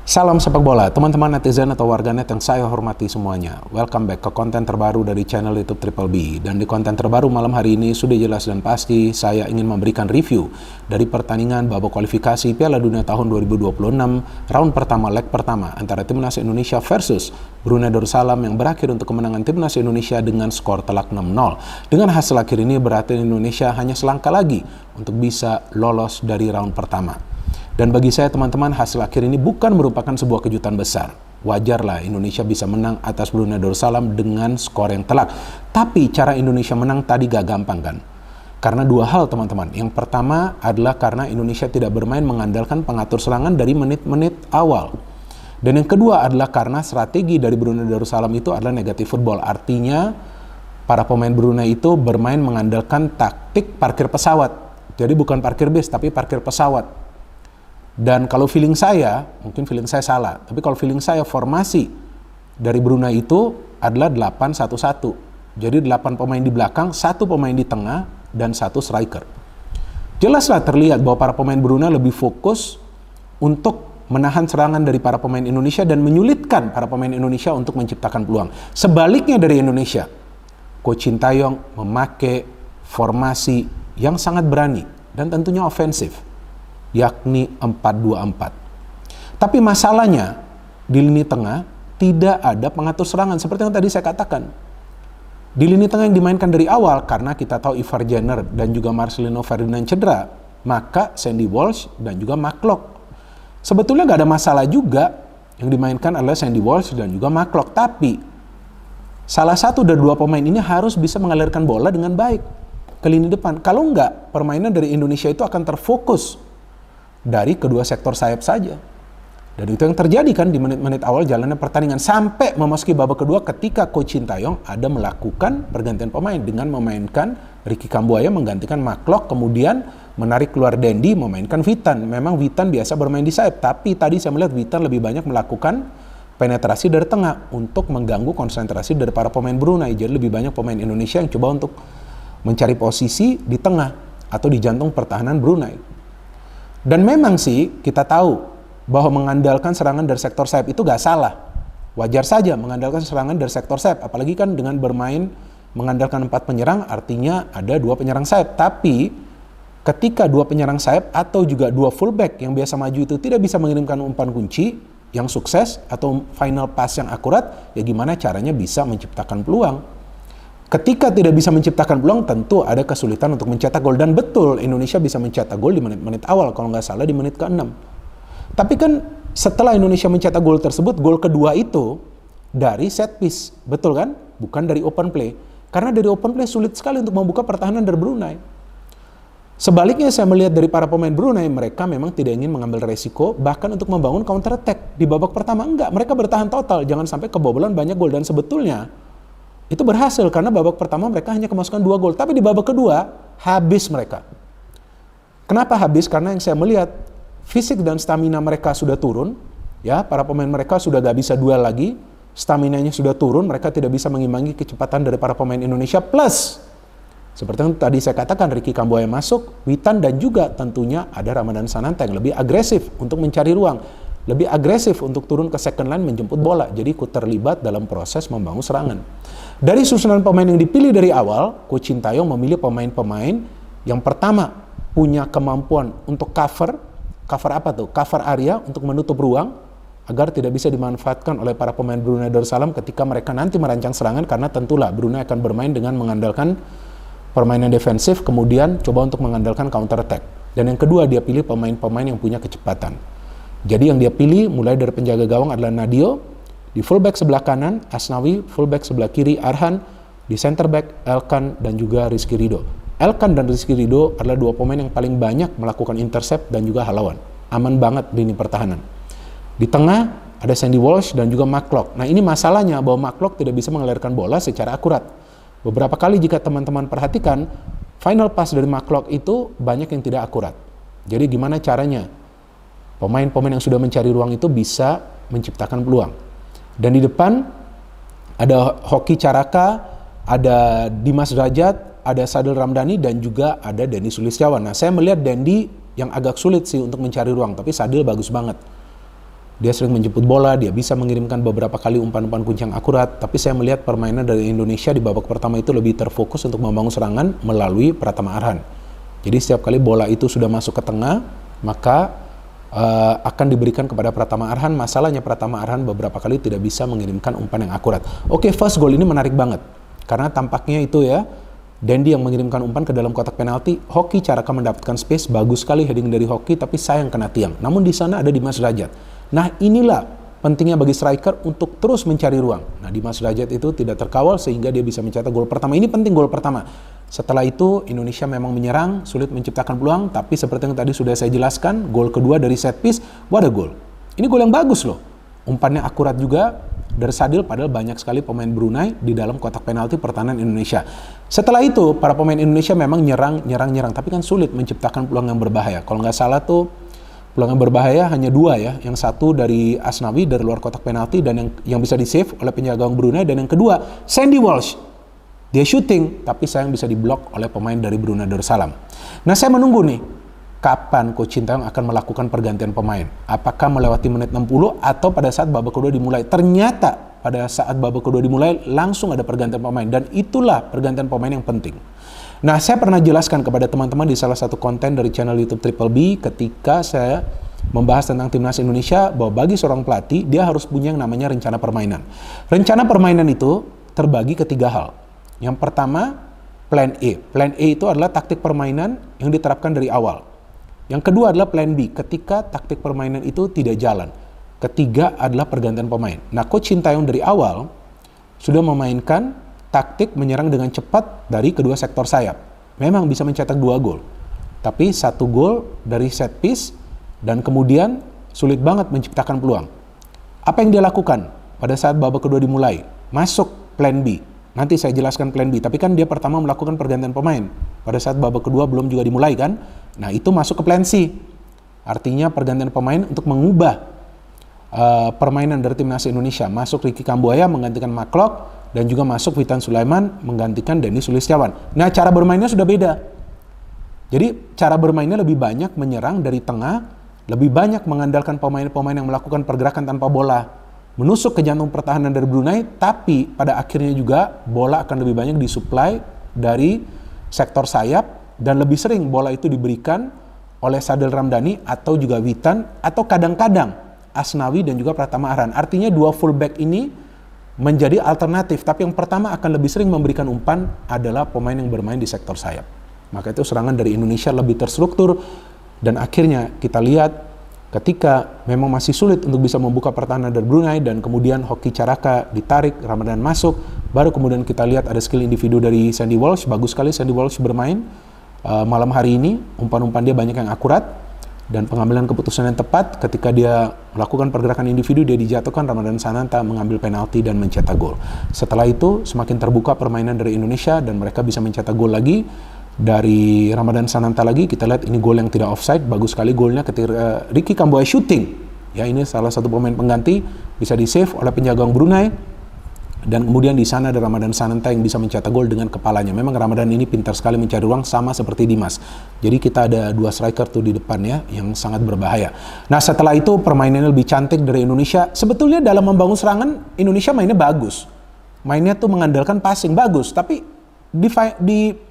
Salam sepak bola, teman-teman netizen atau warganet yang saya hormati semuanya. Welcome back ke konten terbaru dari channel YouTube Triple B. Dan di konten terbaru malam hari ini sudah jelas dan pasti saya ingin memberikan review dari pertandingan babak kualifikasi Piala Dunia tahun 2026 round pertama leg pertama antara Timnas Indonesia versus Brunei Darussalam yang berakhir untuk kemenangan Timnas Indonesia dengan skor telak 6-0. Dengan hasil akhir ini berarti Indonesia hanya selangkah lagi untuk bisa lolos dari round pertama. Dan bagi saya teman-teman, hasil akhir ini bukan merupakan sebuah kejutan besar. Wajarlah Indonesia bisa menang atas Brunei Darussalam dengan skor yang telak. Tapi cara Indonesia menang tadi gak gampang kan? Karena dua hal teman-teman. Yang pertama adalah karena Indonesia tidak bermain mengandalkan pengatur serangan dari menit-menit awal. Dan yang kedua adalah karena strategi dari Brunei Darussalam itu adalah negatif football. Artinya para pemain Brunei itu bermain mengandalkan taktik parkir pesawat. Jadi bukan parkir bis tapi parkir pesawat. Dan kalau feeling saya, mungkin feeling saya salah, tapi kalau feeling saya formasi dari Brunei itu adalah 8-1-1. Jadi 8 pemain di belakang, 1 pemain di tengah, dan 1 striker. Jelaslah terlihat bahwa para pemain Brunei lebih fokus untuk menahan serangan dari para pemain Indonesia dan menyulitkan para pemain Indonesia untuk menciptakan peluang. Sebaliknya dari Indonesia, Coach Sintayong memakai formasi yang sangat berani dan tentunya ofensif, yakni 4-2-4. Tapi masalahnya di lini tengah tidak ada pengatur serangan seperti yang tadi saya katakan. Di lini tengah yang dimainkan dari awal karena kita tahu Ivar Jenner dan juga Marcelino Ferdinand cedera, maka Sandy Walsh dan juga McClough. Sebetulnya nggak ada masalah juga yang dimainkan adalah Sandy Walsh dan juga McClough, tapi salah satu dari dua pemain ini harus bisa mengalirkan bola dengan baik ke lini depan. Kalau nggak, permainan dari Indonesia itu akan terfokus dari kedua sektor sayap saja. Dan itu yang terjadi kan di menit-menit awal jalannya pertandingan sampai memasuki babak kedua ketika Coach Sintayong ada melakukan pergantian pemain dengan memainkan Ricky Kambuaya menggantikan McClough, kemudian menarik keluar Dendi memainkan Witan. Memang Witan biasa bermain di sayap, tapi tadi saya melihat Witan lebih banyak melakukan penetrasi dari tengah untuk mengganggu konsentrasi dari para pemain Brunei. Jadi lebih banyak pemain Indonesia yang coba untuk mencari posisi di tengah atau di jantung pertahanan Brunei. Dan memang sih kita tahu bahwa mengandalkan serangan dari sektor sayap itu gak salah. Wajar saja mengandalkan serangan dari sektor sayap. Apalagi kan dengan bermain mengandalkan 4 penyerang artinya ada 2 penyerang sayap. Tapi ketika 2 penyerang sayap atau juga 2 fullback yang biasa maju itu tidak bisa mengirimkan umpan kunci yang sukses atau final pass yang akurat, ya gimana caranya bisa menciptakan peluang. Ketika tidak bisa menciptakan peluang, tentu ada kesulitan untuk mencetak gol. Dan betul, Indonesia bisa mencetak gol di menit-menit awal, kalau nggak salah di menit ke-6. Tapi kan setelah Indonesia mencetak gol tersebut, gol kedua itu dari set piece. Betul kan? Bukan dari open play. Karena dari open play sulit sekali untuk membuka pertahanan dari Brunei. Sebaliknya saya melihat dari para pemain Brunei, mereka memang tidak ingin mengambil resiko, bahkan untuk membangun counter attack. Di babak pertama enggak, mereka bertahan total, jangan sampai kebobolan banyak gol. Dan sebetulnya itu berhasil karena babak pertama mereka hanya kemasukan 2 gol. Tapi di babak kedua habis mereka. Kenapa habis? Karena yang saya melihat fisik dan stamina mereka sudah turun. Ya, para pemain mereka sudah gak bisa duel lagi. Staminanya sudah turun. Mereka tidak bisa mengimbangi kecepatan dari para pemain Indonesia. Plus, seperti yang tadi saya katakan, Ricky Kambuaya masuk, Witan dan juga tentunya ada Ramadan Sananta yang lebih agresif untuk mencari ruang. Lebih agresif untuk turun ke second line menjemput bola. Jadi ikut terlibat dalam proses membangun serangan. Dari susunan pemain yang dipilih dari awal, Coach Sintayong memilih pemain-pemain yang pertama punya kemampuan untuk cover apa tuh? Cover area untuk menutup ruang agar tidak bisa dimanfaatkan oleh para pemain Brunei Darussalam ketika mereka nanti merancang serangan, karena tentulah Brunei akan bermain dengan mengandalkan permainan defensif, kemudian coba untuk mengandalkan counter attack. Dan yang kedua, dia pilih pemain-pemain yang punya kecepatan. Jadi yang dia pilih mulai dari penjaga gawang adalah Nadio, di fullback sebelah kanan Asnawi, fullback sebelah kiri Arhan, di center back Elkan dan juga Rizky Ridho. Elkan dan Rizky Ridho adalah 2 pemain yang paling banyak melakukan intercept dan juga halauan. Aman banget lini pertahanan. Di tengah ada Sandy Walsh dan juga McClough. Nah, ini masalahnya bahwa McClough tidak bisa mengalirkan bola secara akurat. Beberapa kali jika teman-teman perhatikan, final pass dari McClough itu banyak yang tidak akurat. Jadi gimana caranya pemain-pemain yang sudah mencari ruang itu bisa menciptakan peluang. Dan di depan ada Hoki Caraka, ada Dimas Derajat, ada Sadil Ramdhani, dan juga ada Dendi Sulistiawan. Nah, saya melihat Dendi yang agak sulit sih untuk mencari ruang, tapi Sadil bagus banget. dia sering menjemput bola, dia bisa mengirimkan beberapa kali umpan-umpan kunci yang akurat, tapi saya melihat permainan dari Indonesia di babak pertama itu lebih terfokus untuk membangun serangan melalui Pratama Arhan. Jadi setiap kali bola itu sudah masuk ke tengah, maka akan diberikan kepada Pratama Arhan. Masalahnya Pratama Arhan beberapa kali tidak bisa mengirimkan umpan yang akurat. Oke, first goal ini menarik banget, karena tampaknya itu ya, Dendi yang mengirimkan umpan ke dalam kotak penalti. Hoki Caraka mendapatkan space, bagus sekali heading dari Hoki, tapi sayang kena tiang. Namun di sana ada Dimas Derajat. Nah inilah pentingnya bagi striker untuk terus mencari ruang. Nah Dimas Derajat itu tidak terkawal sehingga dia bisa mencetak gol pertama. Ini penting, gol pertama. Setelah itu Indonesia memang menyerang, sulit menciptakan peluang, tapi seperti yang tadi sudah saya jelaskan, gol kedua dari set piece, what a goal. Ini gol yang bagus loh. Umpannya akurat juga dari Sadil, padahal banyak sekali pemain Brunei di dalam kotak penalti pertahanan Indonesia. Setelah itu para pemain Indonesia memang nyerang, tapi kan sulit menciptakan peluang yang berbahaya. Kalau nggak salah tuh peluang yang berbahaya hanya dua ya, yang satu dari Asnawi dari luar kotak penalti dan yang bisa di-save oleh penjaga gawang Brunei, dan yang kedua Sandy Walsh. Dia shooting tapi sayang bisa diblok oleh pemain dari Brunei Darussalam. Nah saya menunggu nih, kapan Coach Sintayong akan melakukan pergantian pemain? Apakah melewati menit 60 atau pada saat babak kedua dimulai? Ternyata pada saat babak kedua dimulai langsung ada pergantian pemain, dan itulah pergantian pemain yang penting. Nah, saya pernah jelaskan kepada teman-teman di salah satu konten dari channel YouTube Triple B ketika saya membahas tentang timnas Indonesia, bahwa bagi seorang pelatih, dia harus punya yang namanya rencana permainan. Rencana permainan itu terbagi ke 3 hal. Yang pertama, plan A. Plan A itu adalah taktik permainan yang diterapkan dari awal. Yang kedua adalah plan B, ketika taktik permainan itu tidak jalan. Ketiga adalah pergantian pemain. Nah, Coach Sintayong dari awal sudah memainkan taktik menyerang dengan cepat dari kedua sektor sayap. Memang bisa mencetak 2 gol. Tapi 1 gol dari set piece dan kemudian sulit banget menciptakan peluang. Apa yang dia lakukan pada saat babak kedua dimulai? Masuk plan B. Nanti saya jelaskan plan B. Tapi kan dia pertama melakukan pergantian pemain. Pada saat babak kedua belum juga dimulai kan? Nah itu masuk ke plan C. Artinya pergantian pemain untuk mengubah permainan dari timnas Indonesia. Masuk Ricky Kambuaya menggantikan McLeod, dan juga masuk Witan Sulaiman menggantikan Denny Sulistiawan. Nah, cara bermainnya sudah beda. Jadi, cara bermainnya lebih banyak menyerang dari tengah, lebih banyak mengandalkan pemain-pemain yang melakukan pergerakan tanpa bola, menusuk ke jantung pertahanan dari Brunei, tapi pada akhirnya juga bola akan lebih banyak disuplai dari sektor sayap, dan lebih sering bola itu diberikan oleh Sadil Ramdhani atau juga Witan, atau kadang-kadang Asnawi dan juga Pratama Arhan. Artinya 2 fullback ini menjadi alternatif, tapi yang pertama akan lebih sering memberikan umpan adalah pemain yang bermain di sektor sayap. Maka itu serangan dari Indonesia lebih terstruktur, dan akhirnya kita lihat ketika memang masih sulit untuk bisa membuka pertahanan dari Brunei, dan kemudian Hoki Caraka ditarik, Ramadan masuk, baru kemudian kita lihat ada skill individu dari Sandy Walsh. Bagus sekali Sandy Walsh bermain malam hari ini, umpan-umpan dia banyak yang akurat, dan pengambilan keputusan yang tepat. Ketika dia melakukan pergerakan individu, dia dijatuhkan, Ramadan Sananta mengambil penalti dan mencetak gol. Setelah itu semakin terbuka permainan dari Indonesia, dan mereka bisa mencetak gol lagi dari Ramadan Sananta lagi. Kita lihat ini gol yang tidak offside, bagus sekali golnya ketika Ricky Kambuaya shooting. Ya, ini salah satu pemain pengganti, bisa di-save oleh penjaga gawang Brunei. Dan kemudian di sana ada Ramadan Sananta yang bisa mencetak gol dengan kepalanya. Memang Ramadan ini pintar sekali mencari ruang, sama seperti Dimas. Jadi kita ada 2 striker tuh di depan ya, yang sangat berbahaya. Nah setelah itu permainannya lebih cantik dari Indonesia. Sebetulnya dalam membangun serangan, Indonesia mainnya bagus. Mainnya tuh mengandalkan passing, bagus. Tapi di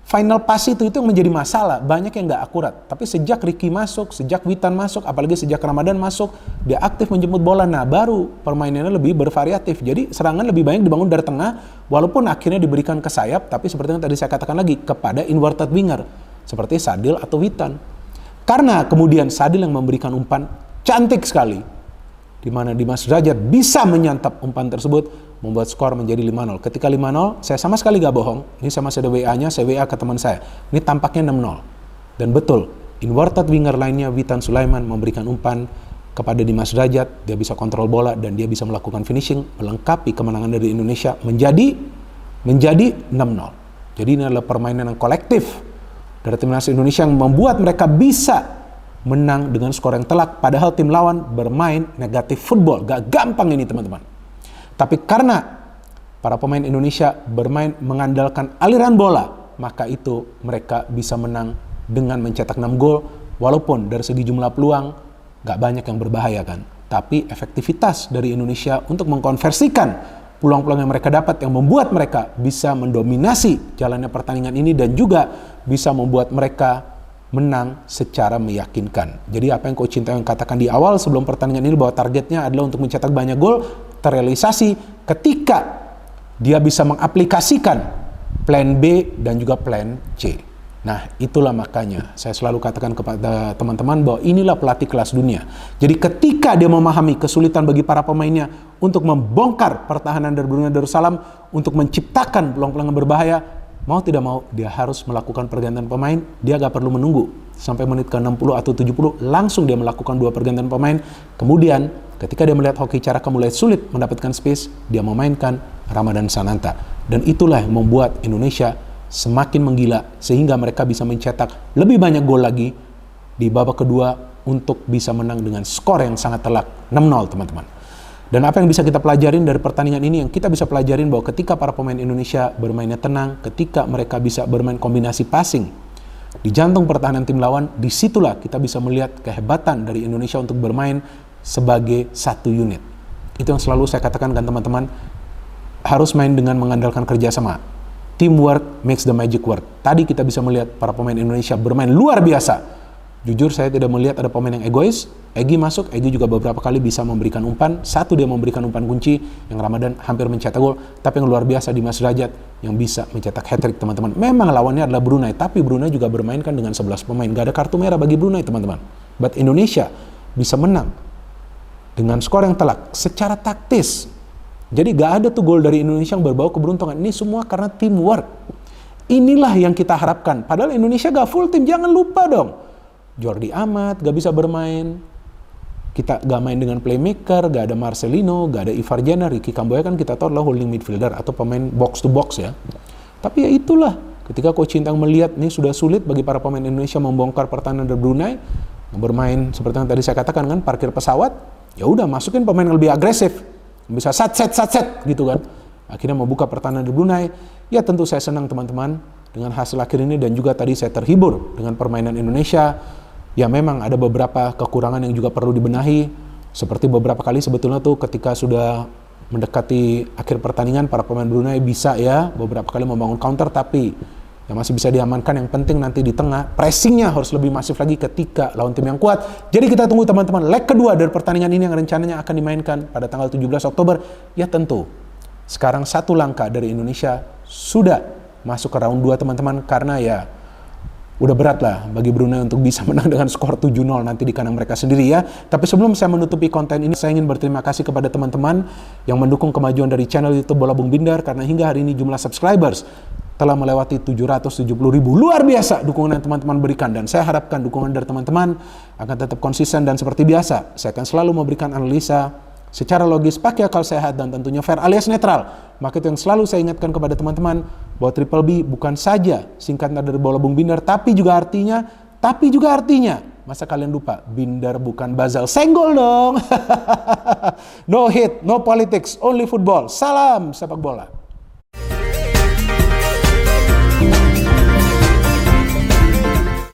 final pass itu yang menjadi masalah, banyak yang nggak akurat. Tapi sejak Ricky masuk, sejak Witan masuk, apalagi sejak Ramadan masuk, dia aktif menjemput bola. Nah baru permainannya lebih bervariatif. Jadi serangan lebih banyak dibangun dari tengah, walaupun akhirnya diberikan ke sayap, tapi seperti yang tadi saya katakan lagi, kepada inverted winger seperti Sadil atau Witan. Karena kemudian Sadil yang memberikan umpan cantik sekali, di mana Dimas Derajat bisa menyantap umpan tersebut, membuat skor menjadi 5-0. Ketika 5-0, saya sama sekali gak bohong. Ini saya masih ada WA-nya, saya WA ke teman saya. Ini tampaknya 6-0. Dan betul, inverted winger lainnya Witan Sulaiman memberikan umpan kepada Dimas Derajat, dia bisa kontrol bola dan dia bisa melakukan finishing, melengkapi kemenangan dari Indonesia menjadi 6-0. Jadi ini adalah permainan yang kolektif dari timnas Indonesia yang membuat mereka bisa menang dengan skor yang telak, padahal tim lawan bermain negatif football. Gak gampang ini teman-teman. Tapi karena para pemain Indonesia bermain mengandalkan aliran bola, maka itu mereka bisa menang dengan mencetak 6 gol, walaupun dari segi jumlah peluang gak banyak yang berbahaya kan. tapi efektivitas dari Indonesia untuk mengkonversikan peluang-peluang yang mereka dapat yang membuat mereka bisa mendominasi jalannya pertandingan ini dan juga bisa membuat mereka menang secara meyakinkan. Jadi apa yang Coach Sintayong katakan di awal sebelum pertandingan ini bahwa targetnya adalah untuk mencetak banyak gol, terrealisasi ketika dia bisa mengaplikasikan plan B dan juga plan C. Nah, itulah makanya saya selalu katakan kepada teman-teman bahwa inilah pelatih kelas dunia. Jadi ketika dia memahami kesulitan bagi para pemainnya untuk membongkar pertahanan dari Brunei Darussalam, untuk menciptakan peluang-peluang yang berbahaya, mau tidak mau dia harus melakukan pergantian pemain. Dia gak perlu menunggu sampai menit ke 60 atau 70, langsung dia melakukan 2 pergantian pemain. Kemudian ketika dia melihat Hoki Caraka mulai sulit mendapatkan space, dia memainkan Ramadan Sananta. Dan itulah yang membuat Indonesia semakin menggila sehingga mereka bisa mencetak lebih banyak gol lagi di babak kedua untuk bisa menang dengan skor yang sangat telak 6-0 teman-teman. Dan apa yang bisa kita pelajarin dari pertandingan ini, yang kita bisa pelajarin bahwa ketika para pemain Indonesia bermainnya tenang, ketika mereka bisa bermain kombinasi passing di jantung pertahanan tim lawan, disitulah kita bisa melihat kehebatan dari Indonesia untuk bermain sebagai satu unit. Itu yang selalu saya katakan kan teman-teman, harus main dengan mengandalkan kerjasama. Teamwork makes the magic work. Tadi kita bisa melihat para pemain Indonesia bermain luar biasa. Jujur saya tidak melihat ada pemain yang egois. Egy masuk, Egy juga beberapa kali bisa memberikan umpan. Satu dia memberikan umpan kunci, yang Ramadan hampir mencetak gol. Tapi yang luar biasa Dimas Derajat yang bisa mencetak hat-trick teman-teman. Memang lawannya adalah Brunei, tapi Brunei juga bermainkan dengan 11 pemain. Gak ada kartu merah bagi Brunei teman-teman. But Indonesia bisa menang dengan skor yang telak secara taktis. Jadi gak ada tuh gol dari Indonesia yang berbau keberuntungan. Ini semua karena teamwork. Inilah yang kita harapkan. Padahal Indonesia gak full tim, jangan lupa dong. Jordi Amat gak bisa bermain. Kita gak main dengan playmaker, gak ada Marcelino, gak ada Ivar Jenner, Ricky Kamboya kan kita tahu adalah holding midfielder atau pemain box to box ya. Tapi ya itulah, ketika Coach Sintayong melihat ini sudah sulit bagi para pemain Indonesia membongkar pertahanan dari Brunei, bermain seperti yang tadi saya katakan kan, parkir pesawat, ya udah masukin pemain yang lebih agresif. Bisa set gitu kan. Akhirnya membuka pertahanan di Brunei. Ya tentu saya senang teman-teman dengan hasil akhir ini, dan juga tadi saya terhibur dengan permainan Indonesia. Ya memang ada beberapa kekurangan yang juga perlu dibenahi. Seperti beberapa kali sebetulnya tuh ketika sudah mendekati akhir pertandingan, para pemain Brunei bisa ya beberapa kali membangun counter, tapi yang masih bisa diamankan. Yang penting nanti di tengah pressingnya harus lebih masif lagi ketika lawan tim yang kuat. Jadi kita tunggu teman-teman leg kedua dari pertandingan ini yang rencananya akan dimainkan pada tanggal 17 Oktober. Ya tentu sekarang satu langkah dari Indonesia sudah masuk ke round 2 teman-teman, karena ya udah berat lah bagi Brunei untuk bisa menang dengan skor 7-0 nanti di kandang mereka sendiri ya. Tapi sebelum saya menutupi konten ini, saya ingin berterima kasih kepada teman-teman yang mendukung kemajuan dari channel YouTube Bola Bung Bindar, karena hingga hari ini jumlah subscribers telah melewati 770.000. Luar biasa dukungan yang teman-teman berikan, dan saya harapkan dukungan dari teman-teman akan tetap konsisten, dan seperti biasa saya akan selalu memberikan analisa secara logis, pakai akal sehat, dan tentunya fair alias netral. Maka itu yang selalu saya ingatkan kepada teman-teman bahwa Triple B bukan saja singkatan dari Bola Bung Bindar, tapi juga artinya masa kalian lupa Bindar bukan Basel. Senggol dong. No hate, no politics, only football. Salam sepak bola.